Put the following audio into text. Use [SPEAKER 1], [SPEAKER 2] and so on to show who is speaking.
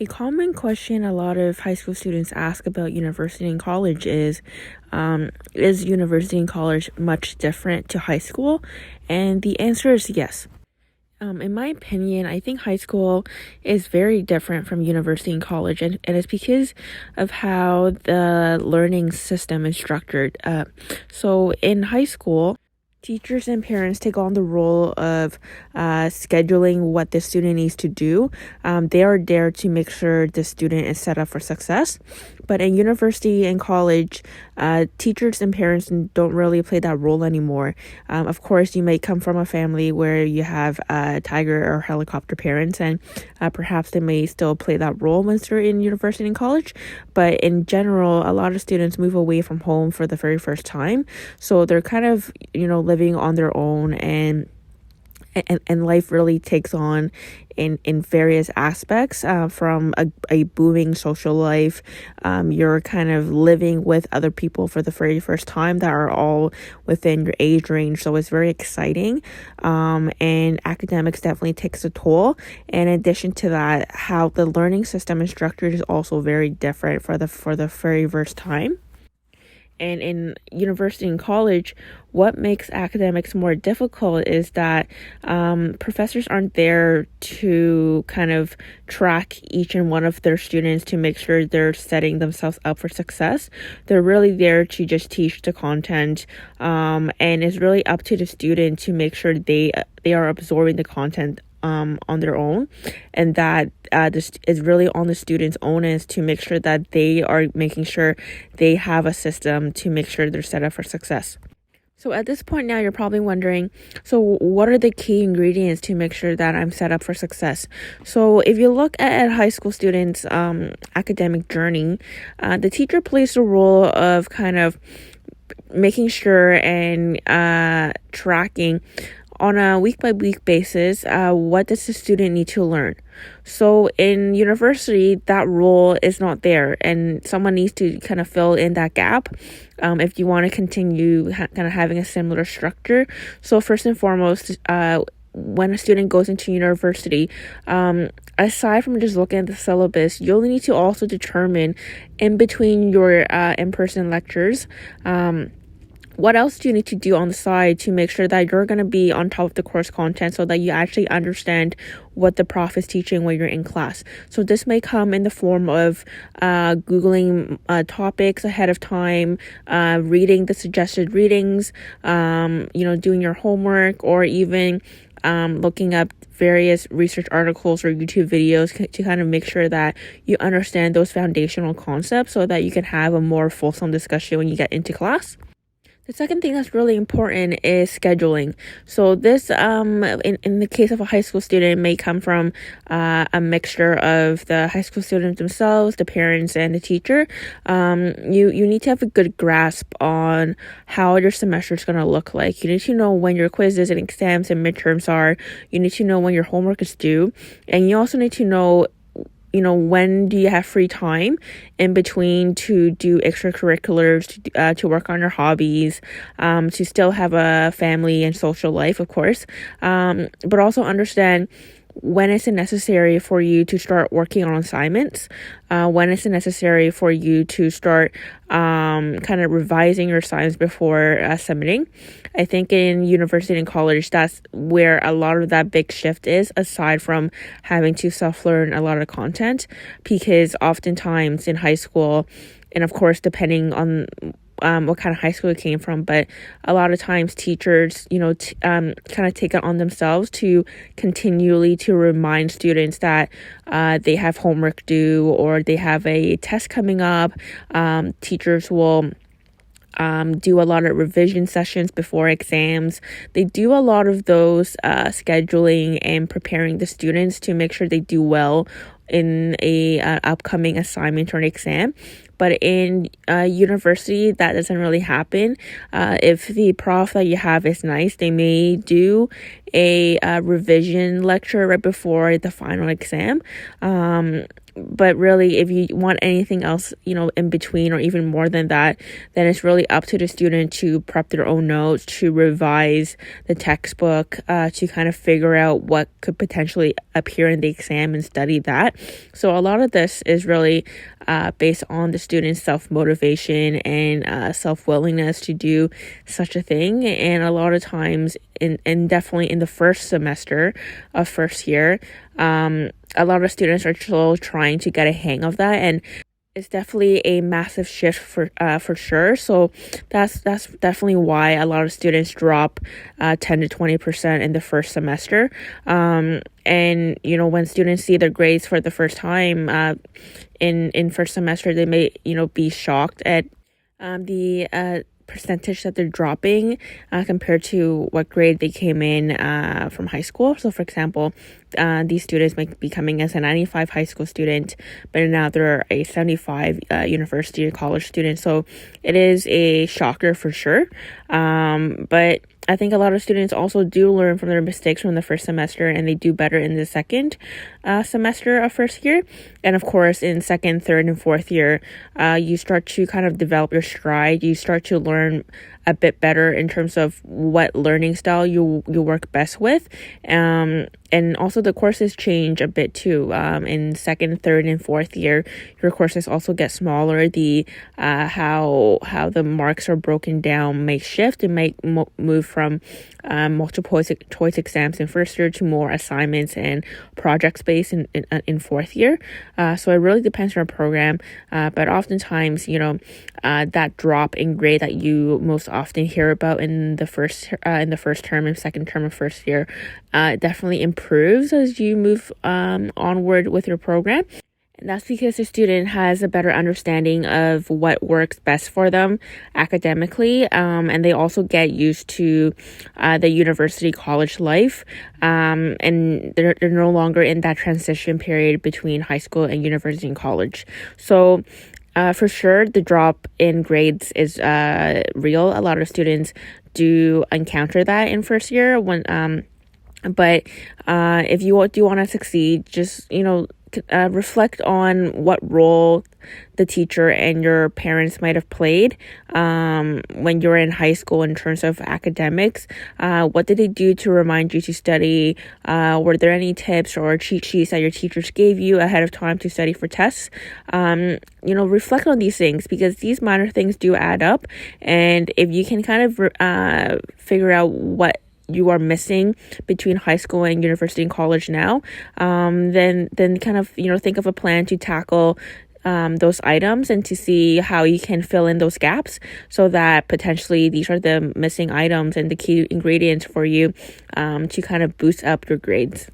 [SPEAKER 1] A common question a lot of high school students ask about university and college is university and college much different to high school? And the answer is yes. In my opinion, I think high school is very different from university and college, and it's because of how the learning system is structured. So in high school, teachers and parents take on the role of scheduling what the student needs to do. They are there to make sure the student is set up for success. But in university and college, teachers and parents don't really play that role anymore. Of course, you may come from a family where you have tiger or helicopter parents, and perhaps they may still play that role once they're in university and college. But in general, a lot of students move away from home for the very first time. So they're kind of, living on their own, and life really takes on in various aspects, from a booming social life. You're kind of living with other people for the very first time that are all within your age range, so it's very exciting, and academics definitely takes a toll. And in addition to that, how the learning system is structured is also very different for the very first time. And in university and college, what makes academics more difficult is that professors aren't there to kind of track each and one of their students to make sure they're setting themselves up for success. They're really there to just teach the content, and it's really up to the student to make sure they are absorbing the content on their own, and that this is really on the students' onus to make sure that they are making sure they have a system to make sure they're set up for success. So at this point now, you're probably wondering, so what are the key ingredients to make sure that I'm set up for success? So if you look at high school students' academic journey, the teacher plays the role of kind of making sure and tracking on a week-by-week basis, what does the student need to learn? So in university, that role is not there, and someone needs to kind of fill in that gap if you want to continue kind of having a similar structure. So first and foremost, when a student goes into university, aside from just looking at the syllabus, you'll need to also determine in between your in-person lectures, what else do you need to do on the side to make sure that you're going to be on top of the course content so that you actually understand what the prof is teaching when you're in class? So this may come in the form of Googling topics ahead of time, reading the suggested readings, doing your homework, or even looking up various research articles or YouTube videos to kind of make sure that you understand those foundational concepts so that you can have a more fulsome discussion when you get into class. The second thing that's really important is scheduling. So this, in the case of a high school student, may come from a mixture of the high school students themselves, the parents, and the teacher. You need to have a good grasp on how your semester is going to look like. You need to know when your quizzes and exams and midterms are. You need to know when your homework is due. And you also need to know when do you have free time in between to do extracurriculars, to work on your hobbies, to still have a family and social life, of course, but also understand when is it necessary for you to start working on assignments, when is it necessary for you to start kind of revising your assignments before submitting. I think in university and college, that's where a lot of that big shift is, aside from having to self-learn a lot of content, because oftentimes in high school, and of course depending on what kind of high school it came from, but a lot of times teachers, kind of take it on themselves to continually to remind students that they have homework due or they have a test coming up. Teachers will do a lot of revision sessions before exams. They do a lot of those scheduling and preparing the students to make sure they do well in a upcoming assignment or an exam. But in university, that doesn't really happen. If the prof that you have is nice, they may do a revision lecture right before the final exam. But really, if you want anything else, in between or even more than that, then it's really up to the student to prep their own notes, to revise the textbook, to kind of figure out what could potentially appear in the exam and study that. So a lot of this is really based on the student's self-motivation and self-willingness to do such a thing. And a lot of times, and definitely in the first semester of first year, a lot of students are still trying to get a hang of that, and it's definitely a massive shift for sure. So that's definitely why a lot of students drop 10 to 20% in the first semester. And when students see their grades for the first time in first semester, they may be shocked at the percentage that they're dropping compared to what grade they came in from high school. So for example, these students might be coming as a 95 high school student, but now they're a 75 university or college student. So it is a shocker for sure. But I think a lot of students also do learn from their mistakes from the first semester, and they do better in the second semester of first year. And of course, in second, third, and fourth year, you start to kind of develop your stride. You start to learn a bit better in terms of what learning style you work best with. And also the courses change a bit too. In second, third, and fourth year, your courses also get smaller. The how the marks are broken down may shift. It might move from multiple choice exams in first year to more assignments and project based in fourth year. So it really depends on our program. But oftentimes, that drop in grade that you most often hear about in the first term and second term of first year definitely improves as you move onward with your program. And that's because the student has a better understanding of what works best for them academically, and they also get used to the university college life, and they're no longer in that transition period between high school and university and college. So for sure, the drop in grades is real. A lot of students do encounter that in first year but if you do want to succeed, just reflect on what role the teacher and your parents might have played when you're in high school in terms of academics. What did they do to remind you to study? Were there any tips or cheat sheets that your teachers gave you ahead of time to study for tests? Reflect on these things, because these minor things do add up. And if you can kind of figure out what you are missing between high school and university and college now, then kind of think of a plan to tackle those items and to see how you can fill in those gaps, so that potentially these are the missing items and the key ingredients for you to kind of boost up your grades.